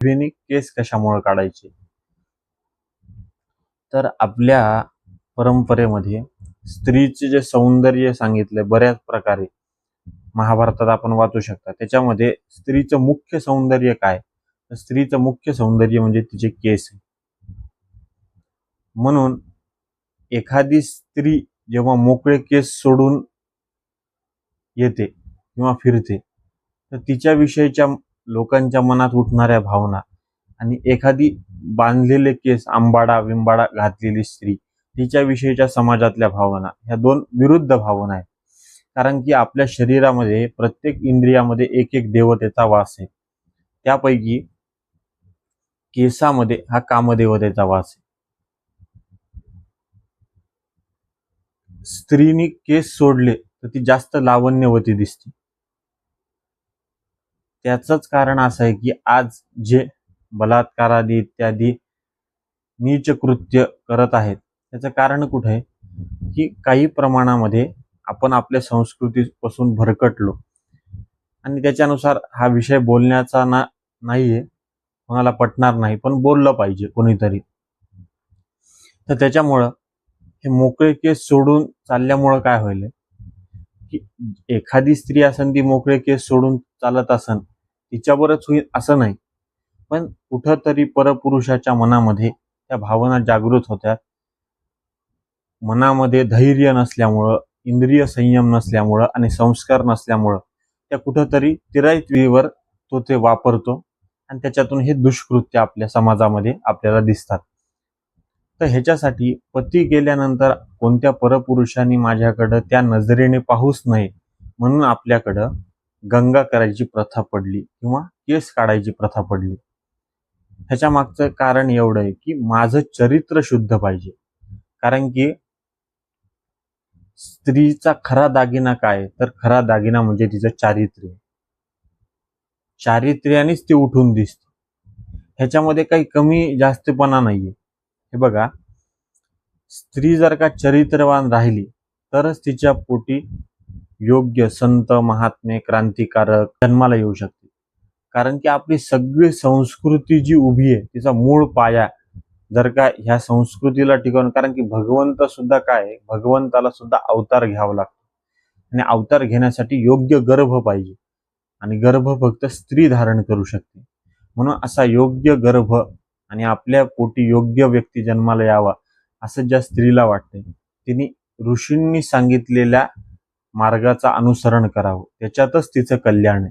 स्त्रीने केस कशामुळे काढायचे? तर आपल्या परंपरेमध्ये स्त्रीचे जे सौंदर्य सांगितले बऱ्याच प्रकारे महाभारतात आपण वाचू शकता. त्याच्यामध्ये स्त्रीचं मुख्य सौंदर्य काय? तर स्त्रीचं मुख्य सौंदर्य म्हणजे तिचे केस. म्हणून एखादी स्त्री जेव्हा मोकळे केस सोडून येते किंवा फिरते तर तिच्याविषयीच्या लोकांच्या मनात उठणाऱ्या भावना आणि एखादी बांधलेले केस आंबाडा विंबाडा घातलेली स्त्री तिच्याविषयीच्या समाजातल्या भावना ह्या दोन विरुद्ध भावना आहेत. कारण की आपल्या शरीरामध्ये प्रत्येक इंद्रियामध्ये एक एक देवतेचा वास आहे. त्यापैकी केसामध्ये हा कामदेवतेचा वास आहे. स्त्रीने केस सोडले तर ती जास्त लावण्यवती दिसते. त्याचंच कारण असं आहे की आज जे बलात्कारादी इत्यादी नीच कृत्य करत आहेत त्याचं कारण कुठे आहे की काही प्रमाणामध्ये आपण आपल्या संस्कृतीपासून भरकटलो आणि त्याच्यानुसार हा विषय बोलण्याचा नाहीये, कोणाला पटणार नाही, पण बोललं पाहिजे कोणीतरी. तर त्याच्यामुळं हे मोकळे केस सोडून चालल्यामुळं काय होईल की एखादी स्त्री असन ती मोकळे केस सोडून चालत असन तिच्यावरच होईल असं नाही, पण कुठंतरी परपुरुषाच्या मनामध्ये त्या भावना जागृत होत्या. मनामध्ये धैर्य नसल्यामुळं, इंद्रिय संयम नसल्यामुळं आणि संस्कार नसल्यामुळं त्या कुठंतरी तिराईतवीवर तो ते वापरतो आणि त्याच्यातून हे दुष्कृत्य आपल्या समाजामध्ये आपल्याला दिसतात. तर ह्याच्यासाठी पती गेल्यानंतर कोणत्या परपुरुषांनी माझ्याकडं त्या नजरेने पाहूच नये म्हणून आपल्याकडं गंगा करायची प्रथा पडली किंवा केस काढायची प्रथा पडली. ह्याच्या मागचं कारण एवढं आहे की माझं चरित्र शुद्ध पाहिजे. कारण की स्त्रीचा खरा दागिना काय तर खरा दागिना म्हणजे तिचं चारित्र्य. चारित्र्यानेच ती उठून दिसते. ह्याच्यामध्ये काही कमी जास्तपणा नाहीये. हे बघा, स्त्री जर का चरित्रवान राहिली तरच तिच्या पोटी योग्य संत महात्मे क्रांतिकारक जन्माला येऊ शकते. कारण की आपली सगळी संस्कृती जी उभी आहे तिचा मूळ पाया जर का ह्या संस्कृतीला टिकवून, कारण की भगवंत सुद्धा काय, भगवंताला सुद्धा अवतार घ्यावा लागतो आणि अवतार घेण्यासाठी योग्य गर्भ पाहिजे आणि गर्भ फक्त स्त्री धारण करू शकते. म्हणून असा योग्य गर्भ आणि आपल्या पोटी योग्य व्यक्ती जन्माला यावा असं ज्या स्त्रीला वाटते तिने ऋषींनी सांगितलेल्या मार्गाचा अनुसरण करावं, त्याच्यातच तिचं कल्याण आहे.